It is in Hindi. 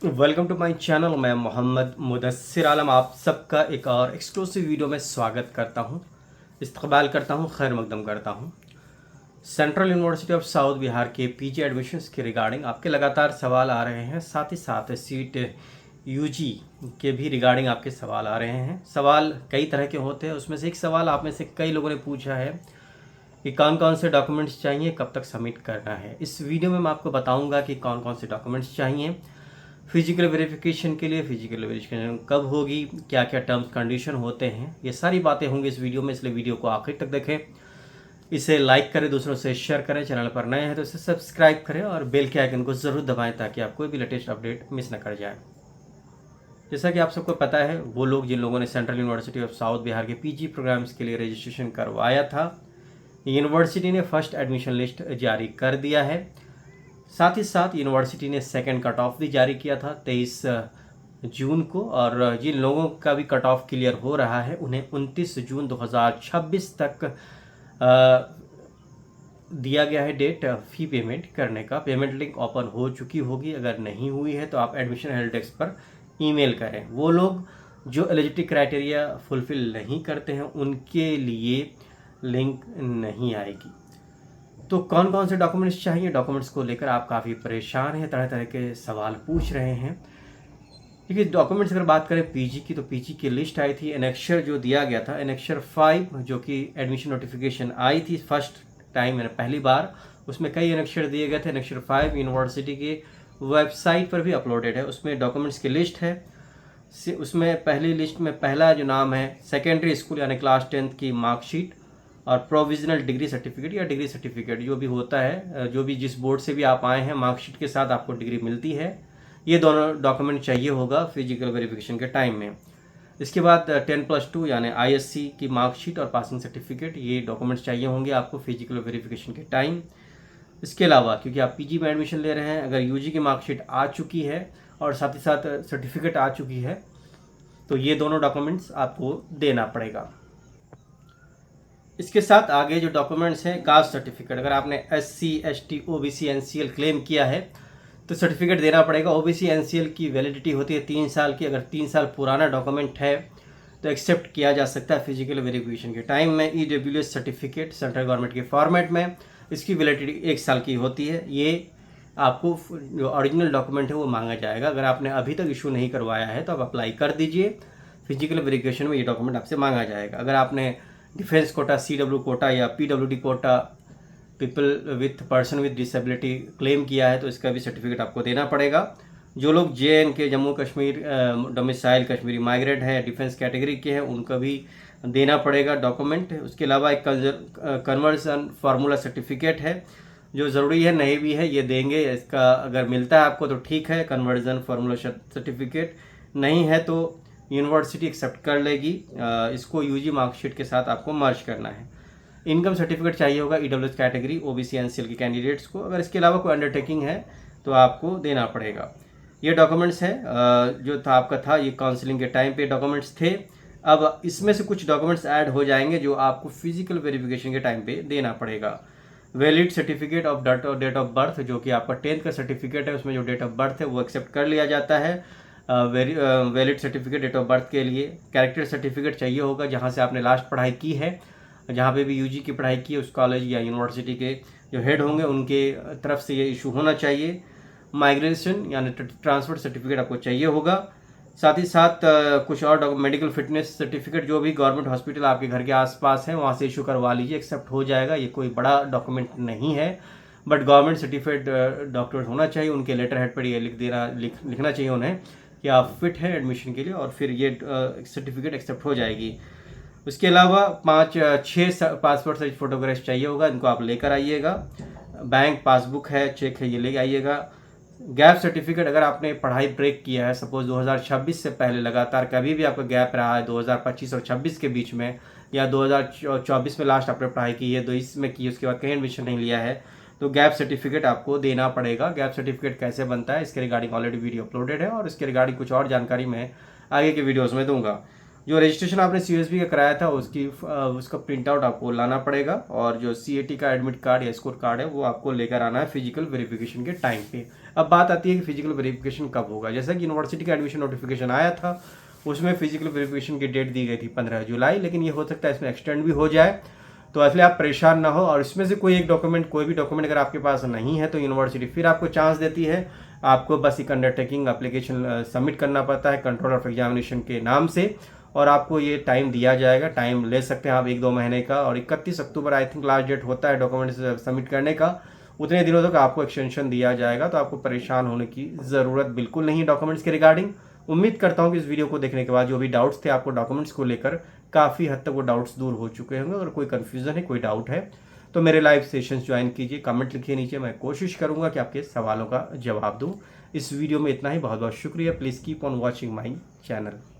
Welcome to my channel. मैं मोहम्मद मुदस्सिर आलम आप सबका एक और एक्सक्लूसिव वीडियो में स्वागत करता हूं, इस्तकबाल करता हूं, खैर मकदम करता हूं। Central university of south Bihar के पीजी एडमिशन्स के रिगार्डिंग आपके लगातार सवाल आ रहे हैं, साथ ही साथ सीट यूजी के भी रिगार्डिंग आपके सवाल आ रहे हैं। सवाल कई तरह के होते हैं, उसमें से एक सवाल आप में से कई लोगों ने पूछा है कि कौन कौन से डॉक्यूमेंट्स चाहिए, कब तक सबमिट करना है। इस वीडियो में मैं आपको बताऊंगा कि कौन कौन से डॉक्यूमेंट्स चाहिए फिजिकल वेरिफिकेशन के लिए, फिजिकल वेरिफिकेशन कब होगी, क्या क्या टर्म्स कंडीशन होते हैं, ये सारी बातें होंगी इस वीडियो में, इसलिए वीडियो को आखिर तक देखें। इसे लाइक करें, दूसरों से शेयर करें, चैनल पर नए हैं तो इसे सब्सक्राइब करें और बेल के आइकन को ज़रूर दबाएं ताकि आप कोई भी लेटेस्ट अपडेट मिस न कर जाए। जैसा कि आप सबको पता है, वो लोग जिन लोगों ने central university of south Bihar के पीजी प्रोग्राम्स के लिए रजिस्ट्रेशन करवाया था, यूनिवर्सिटी ने फर्स्ट एडमिशन लिस्ट जारी कर दिया है। साथ ही साथ यूनिवर्सिटी ने सेकंड कट ऑफ भी जारी किया था 23 जून को, और जिन लोगों का भी कट ऑफ क्लियर हो रहा है उन्हें 29 जून 2026 तक दिया गया है डेट फ़ी पेमेंट करने का। पेमेंट लिंक ओपन हो चुकी होगी, अगर नहीं हुई है तो आप एडमिशन हेल्प डेस्क पर ईमेल करें। वो लोग जो एलिजिबिलिटी क्राइटेरिया फुलफिल नहीं करते हैं उनके लिए लिंक नहीं आएगी। तो कौन कौन से डॉक्यूमेंट्स चाहिए, डॉक्यूमेंट्स को लेकर आप काफ़ी परेशान हैं, तरह तरह के सवाल पूछ रहे हैं। देखिए, डॉक्यूमेंट्स अगर बात करें पीजी की, तो पीजी की लिस्ट आई थी, एनेक्चर जो दिया गया था, एनेक्चर 5 जो कि एडमिशन नोटिफिकेशन आई थी फर्स्ट टाइम, मैंने पहली बार, उसमें कई एनेक्चर दिए गए थे। एनेक्चर 5 यूनिवर्सिटी की वेबसाइट पर भी अपलोडेड है, उसमें डॉक्यूमेंट्स की लिस्ट है। उसमें पहली लिस्ट में पहला जो नाम है, सेकेंडरी स्कूल यानी क्लास 10th की मार्कशीट और प्रोविजनल डिग्री सर्टिफिकेट या डिग्री सर्टिफिकेट जो भी होता है, जो भी जिस बोर्ड से भी आप आए हैं, मार्कशीट के साथ आपको डिग्री मिलती है। ये दोनों डॉक्यूमेंट चाहिए होगा फिजिकल वेरिफिकेशन के टाइम में। इसके बाद 10+2 यानी आईएससी की मार्कशीट और पासिंग सर्टिफिकेट, ये डॉक्यूमेंट्स चाहिए होंगे आपको फिजिकल वेरिफिकेशन के टाइम। इसके अलावा क्योंकि आप पीजी में एडमिशन ले रहे हैं, अगर यूजी की मार्कशीट आ चुकी है और साथ ही साथ सर्टिफिकेट आ चुकी है, तो ये दोनों डॉक्यूमेंट्स आपको देना पड़ेगा। इसके साथ आगे जो डॉक्यूमेंट्स हैं, कास्ट सर्टिफिकेट, अगर आपने SC ST OBC NCL claim किया है तो सर्टिफिकेट देना पड़ेगा। OBC NCL की वैलिडिटी होती है 3 साल की, अगर 3 साल पुराना डॉक्यूमेंट है तो एक्सेप्ट किया जा सकता है फिजिकल वेरिफिकेशन के टाइम में। EWS सर्टिफिकेट सेंट्रल गवर्नमेंट के फॉर्मेट में, इसकी वैलिडिटी 1 साल की होती है। ये आपको जो ओरिजिनल डॉक्यूमेंट है वो मांगा जाएगा। अगर आपने अभी तक इशू नहीं करवाया है तो आप अप्लाई कर दीजिए, फिजिकल वेरिफिकेशन में ये डॉक्यूमेंट आपसे मांगा जाएगा। अगर आपने डिफेंस कोटा, CW कोटा या PWD quota, people with person with disability claim किया है तो इसका भी सर्टिफिकेट आपको देना पड़ेगा। जो लोग JNK Jammu Kashmir domicile Kashmiri migrant है, डिफेंस कैटेगरी के हैं, उनका भी देना पड़ेगा डॉक्यूमेंट। उसके अलावा एक कन्वर्जन फार्मूला सर्टिफिकेट है जो ज़रूरी है, नहीं भी है ये देंगे। इसका अगर मिलता है आपको तो ठीक है, कन्वर्जन फार्मूला सर्टिफिकेट, नहीं है तो यूनिवर्सिटी एक्सेप्ट कर लेगी। इसको यूजी मार्कशीट के साथ आपको मर्ज करना है। इनकम सर्टिफिकेट चाहिए होगा EWS कैटेगरी OBC NCL के कैंडिडेट्स को। अगर इसके अलावा कोई अंडरटेकिंग है तो आपको देना पड़ेगा। ये डॉक्यूमेंट्स है जो था आपका था, ये काउंसलिंग के टाइम पे डॉक्यूमेंट्स थे। अब इसमें से कुछ डॉक्यूमेंट्स ऐड हो जाएंगे जो आपको फिजिकल वेरिफिकेशन के टाइम पे देना पड़ेगा। Valid certificate of date of birth, जो कि आपका 10th का सर्टिफिकेट है, उसमें जो डेट ऑफ बर्थ है वो एक्सेप्ट कर लिया जाता है। Valid certificate date of birth के लिए कैरेक्टर सर्टिफिकेट चाहिए होगा, जहाँ से आपने लास्ट पढ़ाई की है, जहाँ पे भी यूजी की पढ़ाई की है उस कॉलेज या यूनिवर्सिटी के जो हेड होंगे उनके तरफ से ये इशू होना चाहिए। माइग्रेशन यानी ट्रांसफर सर्टिफिकेट आपको चाहिए होगा। साथ ही साथ कुछ और मेडिकल फिटनेस सर्टिफिकेट, जो भी गवर्नमेंट हॉस्पिटल आपके घर के आसपास है वहाँ से इशू करवा लीजिए, एक्सेप्ट हो जाएगा। ये कोई बड़ा डॉक्यूमेंट नहीं है, बट गवर्नमेंट सर्टिफाइड डॉक्टर होना चाहिए, उनके लेटर हेड पर ये लिखना चाहिए उन्हें कि आप फिट हैं एडमिशन के लिए, और फिर ये सर्टिफिकेट एक्सेप्ट हो जाएगी। उसके अलावा 5-6 पासपोर्ट साइज फोटोग्राफ चाहिए होगा, इनको आप लेकर आइएगा। बैंक पासबुक है, चेक है, ये ले आइएगा। गैप सर्टिफिकेट, अगर आपने पढ़ाई ब्रेक किया है, सपोज 2026 से पहले लगातार कभी भी आपका गैप रहा है 2025 और 26 के बीच में, या 2024 में लास्ट आपने पढ़ाई की है, 22 में की, उसके बाद कहीं एडमिशन नहीं लिया है, तो गैप सर्टिफिकेट आपको देना पड़ेगा। गैप सर्टिफिकेट कैसे बनता है इसके रिगार्डिंग ऑलरेडी वीडियो अपलोडेड है, और इसके रिगार्डिंग कुछ और जानकारी मैं आगे के वीडियोज़ में दूंगा। जो रजिस्ट्रेशन आपने CUSB का कराया था उसका प्रिंट आउट आपको लाना पड़ेगा, और जो CAT का एडमिट कार्ड या स्कोर कार्ड है वो आपको लेकर आना है फिजिकल वेरिफिकेशन के टाइम पे। अब बात आती है कि फिजिकल वेरिफिकेशन कब होगा। जैसा कि यूनिवर्सिटी का एडमिशन नोटिफिकेशन आया था उसमें फिजिकल वेरिफिकेशन की डेट दी गई थी 15 जुलाई, लेकिन ये हो सकता है इसमें एक्सटेंड भी हो जाए, तो इसलिए आप परेशान ना हो। और इसमें से कोई भी डॉक्यूमेंट अगर आपके पास नहीं है तो यूनिवर्सिटी फिर आपको चांस देती है, आपको बस एक अंडरटेकिंग एप्लीकेशन सबमिट करना पड़ता है कंट्रोल ऑफ एग्जामिनेशन के नाम से, और आपको ये टाइम दिया जाएगा। टाइम ले सकते हैं आप 1-2 महीने का, और 31 अक्टूबर आई थिंक लास्ट डेट होता है डॉक्यूमेंट्स सबमिट करने का। उतने दिनों तक आपको एक्सटेंशन दिया जाएगा, तो आपको परेशान होने की ज़रूरत बिल्कुल नहीं डॉक्यूमेंट्स के रिगार्डिंग। उम्मीद करता हूँ कि इस वीडियो को देखने के बाद जो भी डाउट्स थे आपको डॉक्यूमेंट्स को लेकर काफ़ी हद तक वो डाउट्स दूर हो चुके होंगे। अगर कोई कन्फ्यूज़न है, कोई डाउट है, तो मेरे लाइव सेशंस ज्वाइन कीजिए, कमेंट लिखिए नीचे, मैं कोशिश करूँगा कि आपके सवालों का जवाब दूँ। इस वीडियो में इतना ही, बहुत बहुत शुक्रिया। Please keep on watching my channel.